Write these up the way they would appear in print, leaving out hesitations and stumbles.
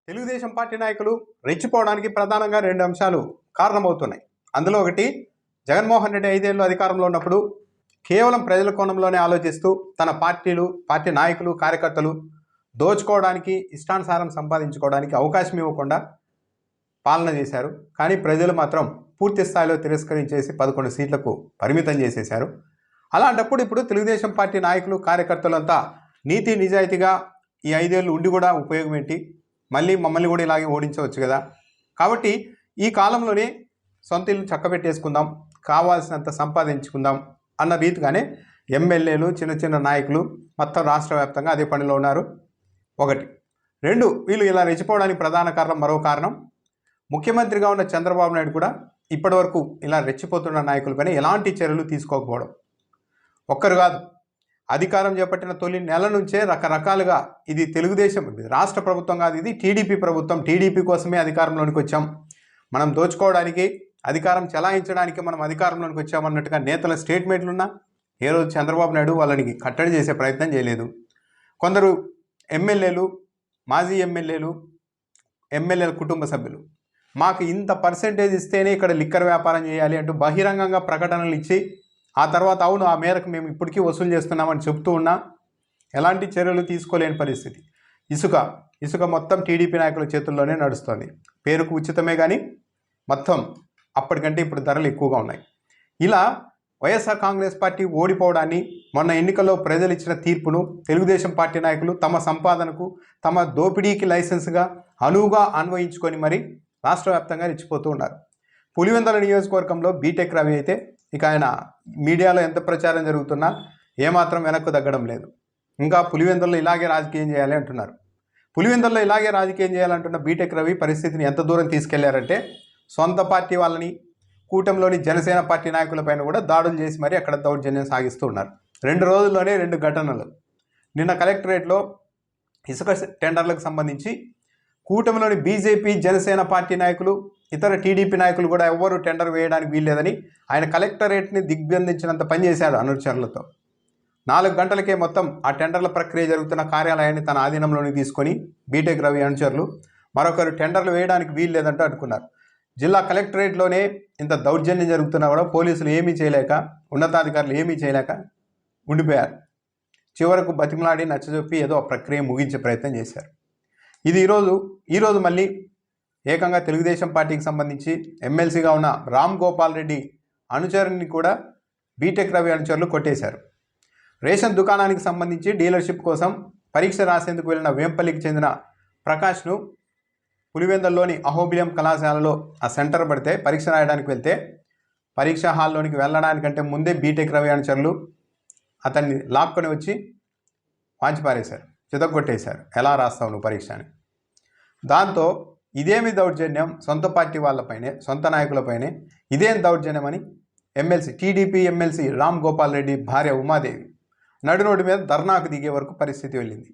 Telugu Desam party నాయకులు రెచ్చిపోవడానికి ప్రధానంగా రెండు అంశాలు కారణమవుతున్నాయి. అందులో ఒకటి, జగన్మోహన్ రెడ్డి 5 ఏళ్ళు అధికారంలో ఉన్నప్పుడు కేవలం ప్రజల కోణంలోనే ఆలోచిస్తూ తన పార్టీ నాయకులు, కార్యకర్తలు దోచుకోవడానికి, ఇష్టానుసారం సంపాదించుకోవడానికి అవకాశం ఇవ్వకుండా పాలన చేశారు. కానీ ప్రజలు మాత్రం పూర్తి స్థాయిలో తిరస్కరించేసి 11 సీట్లకు పరిమితం చేసేశారు. అలాంటప్పుడు ఇప్పుడు తెలుగుదేశం పార్టీ నాయకులు, కార్యకర్తలంతా నీతి నిజాయితీగా ఈ 5 ఏళ్ళు ఉండి కూడా ఉపయోగం ఏంటి, మళ్ళీ మమ్మల్ని కూడా ఇలాగే ఓడించవచ్చు కదా, కాబట్టి ఈ కాలంలోనే సొంత ఇల్లు చక్కబెట్టేసుకుందాం, కావాల్సినంత సంపాదించుకుందాం అన్న రీతిగానే ఎమ్మెల్యేలు, చిన్న చిన్న నాయకులు మొత్తం రాష్ట్ర వ్యాప్తంగా అదే పనిలో ఉన్నారు. ఒకటి. రెండు, వీళ్ళు ఇలా రెచ్చిపోవడానికి ప్రధాన కారణం, మరో కారణం, ముఖ్యమంత్రిగా ఉన్న చంద్రబాబు నాయుడు కూడా ఇప్పటివరకు ఇలా రెచ్చిపోతున్న నాయకులపైన ఎలాంటి చర్యలు తీసుకోకపోవడం. ఒక్కరు కాదు, అధికారం చేపట్టిన తొలి నెల నుంచే రకరకాలుగా ఇది తెలుగుదేశం రాష్ట్ర ప్రభుత్వం కాదు, ఇది టీడీపీ ప్రభుత్వం, టీడీపీ కోసమే అధికారంలోనికి వచ్చాం, మనం దోచుకోవడానికి, అధికారం చెలాయించడానికి మనం అధికారంలోనికి వచ్చామన్నట్టుగా నేతల స్టేట్మెంట్లున్నా ఏ రోజు చంద్రబాబు నాయుడు వాళ్ళని కట్టడి చేసే ప్రయత్నం చేయలేదు. కొందరు ఎమ్మెల్యేలు, మాజీ ఎమ్మెల్యేల కుటుంబ సభ్యులు మాకు ఇంత పర్సెంటేజ్ ఇస్తేనే ఇక్కడ లిక్కర్ వ్యాపారం చేయాలి అంటూ బహిరంగంగా ప్రకటనలు ఇచ్చి ఆ తర్వాత అవును ఆ మేరకు మేము ఇప్పటికీ వసూలు చేస్తున్నామని చెప్తూ ఉన్నా ఎలాంటి చర్యలు తీసుకోలేని పరిస్థితి. ఇసుక మొత్తం టీడీపీ నాయకుల చేతుల్లోనే నడుస్తుంది. పేరుకు ఉచితమే కానీ మొత్తం అప్పటికంటే ఇప్పుడు ధరలు ఎక్కువగా ఉన్నాయి. ఇలా వైఎస్ఆర్ కాంగ్రెస్ పార్టీ ఓడిపోవడాన్ని, మొన్న ఎన్నికల్లో ప్రజలు ఇచ్చిన తీర్పును తెలుగుదేశం పార్టీ నాయకులు తమ సంపాదనకు, తమ దోపిడీకి లైసెన్స్గా అనువుగా అన్వయించుకొని మరి రాష్ట్ర వ్యాప్తంగా రెచ్చిపోతూ ఉన్నారు. పులివెందుల నియోజకవర్గంలో బీటెక్ రవి అయితే ఇక ఆయన మీడియాలో ఎంత ప్రచారం జరుగుతున్నా ఏమాత్రం వెనక్కు తగ్గడం లేదు. ఇంకా పులివెందుల్లో ఇలాగే రాజకీయం చేయాలి అంటున్నారు. పులివెందుల్లో ఇలాగే రాజకీయం చేయాలంటున్న బీటెక్ రవి పరిస్థితిని ఎంత దూరం తీసుకెళ్లారంటే సొంత పార్టీ వాళ్ళని, కూటమిలోని జనసేన పార్టీ నాయకులపైన కూడా దాడులు చేసి మరీ అక్కడ దౌర్జన్యం సాగిస్తూ ఉన్నారు. 2 రోజుల్లోనే 2 ఘటనలు. నిన్న కలెక్టరేట్లో ఇసుక టెండర్లకు సంబంధించి కూటమిలోని బీజేపీ, జనసేన పార్టీ నాయకులు, ఇతర టీడీపీ నాయకులు కూడా ఎవ్వరూ టెండర్ వేయడానికి వీల్లేదని ఆయన కలెక్టరేట్ని దిగ్బంధించినంత పనిచేశాడు అనుచరులతో. 4 గంటలకే మొత్తం ఆ టెండర్ల ప్రక్రియ జరుగుతున్న కార్యాలయాన్ని తన ఆధీనంలోకి తీసుకొని బీటెక్ రవి అనుచరులు మరొకరు టెండర్లు వేయడానికి వీల్లేదంటూ అడ్డుకున్నారు. జిల్లా కలెక్టరేట్లోనే ఇంత దౌర్జన్యం జరుగుతున్నా కూడా పోలీసులు ఏమీ చేయలేక, ఉన్నతాధికారులు ఏమీ చేయలేక ఉండిపోయారు. చివరకు బతిమలాడి నచ్చజొప్పి ఏదో ఆ ప్రక్రియ ముగించే ప్రయత్నం చేశారు. ఇది ఈరోజు మళ్ళీ ఏకంగా తెలుగుదేశం పార్టీకి సంబంధించి ఎమ్మెల్సీగా ఉన్న రామ్ గోపాల్ రెడ్డి అనుచరుని కూడా బీటెక్ రవి అనుచరులు కొట్టేశారు. రేషన్ దుకాణానికి సంబంధించి డీలర్షిప్ కోసం పరీక్ష రాసేందుకు వెళ్ళిన వేంపల్లికి చెందిన ప్రకాష్ను పులివెందుల్లోని అహోబిలం కళాశాలలో ఆ సెంటర్ పడితే పరీక్ష రాయడానికి వెళ్తే పరీక్షా హాల్లోనికి వెళ్ళడానికంటే ముందే బీటెక్ రవి అనుచరులు అతన్ని లాక్కొని వచ్చి వాంచిపారేశారు, చితగొట్టేశారు. ఎలా రాస్తావు నువ్వు పరీక్ష అని. దాంతో ఇదేమి దౌర్జన్యం, సొంత పార్టీ వాళ్ళపైనే, సొంత నాయకులపైనే ఇదేం దౌర్జన్యం అని టీడీపీ ఎమ్మెల్సీ రామ్ గోపాల్ రెడ్డి భార్య ఉమాదేవి నడురోడ్డు మీద ధర్నాకు దిగే వరకు పరిస్థితి వెళ్ళింది.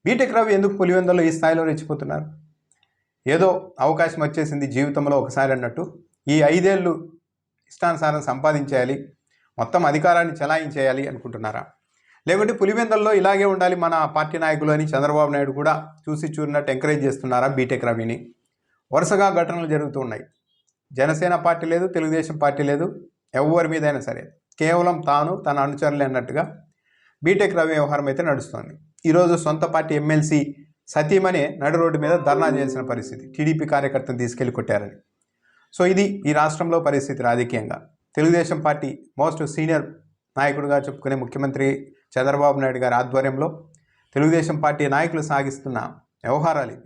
బీటెక్ రవి ఎందుకు పులివెందుల్లో ఈ స్థాయిలో రెచ్చిపోతున్నారు? ఏదో అవకాశం వచ్చేసింది జీవితంలో ఒకసారి అన్నట్టు ఈ 5 ఏళ్ళు ఇష్టానుసారం సంపాదించేయాలి, మొత్తం అధికారాన్ని చెలాయించేయాలి అనుకుంటున్నారా? లేకుంటే పులివెందుల్లో ఇలాగే ఉండాలి మన పార్టీ నాయకులు అని చంద్రబాబు నాయుడు కూడా చూసి చూడనట్టు ఎంకరేజ్ చేస్తున్నారా బీటెక్ రవిని? వరుసగా ఘటనలు జరుగుతూ ఉన్నాయి. జనసేన పార్టీ లేదు, తెలుగుదేశం పార్టీ లేదు, ఎవరి మీదైనా సరే కేవలం తన అనుచరులే అన్నట్టుగా బీటెక్ రవి వ్యవహారం అయితే నడుస్తోంది. ఈరోజు సొంత పార్టీ ఎమ్మెల్సీ సతీమణి నడు రోడ్డు మీద ధర్నా చేయాల్సిన పరిస్థితి, టీడీపీ కార్యకర్తను తీసుకెళ్లి కొట్టారని. సో ఇది ఈ రాష్ట్రంలో పరిస్థితి. రాజకీయంగా తెలుగుదేశం పార్టీ మోస్ట్ సీనియర్ నాయకుడిగా చెప్పుకునే ముఖ్యమంత్రి చంద్రబాబు నాయుడు గారి ఆధ్వర్యంలో తెలుగుదేశం పార్టీ నాయకులు సాగిస్తున్న వ్యవహారాలు ఇవి.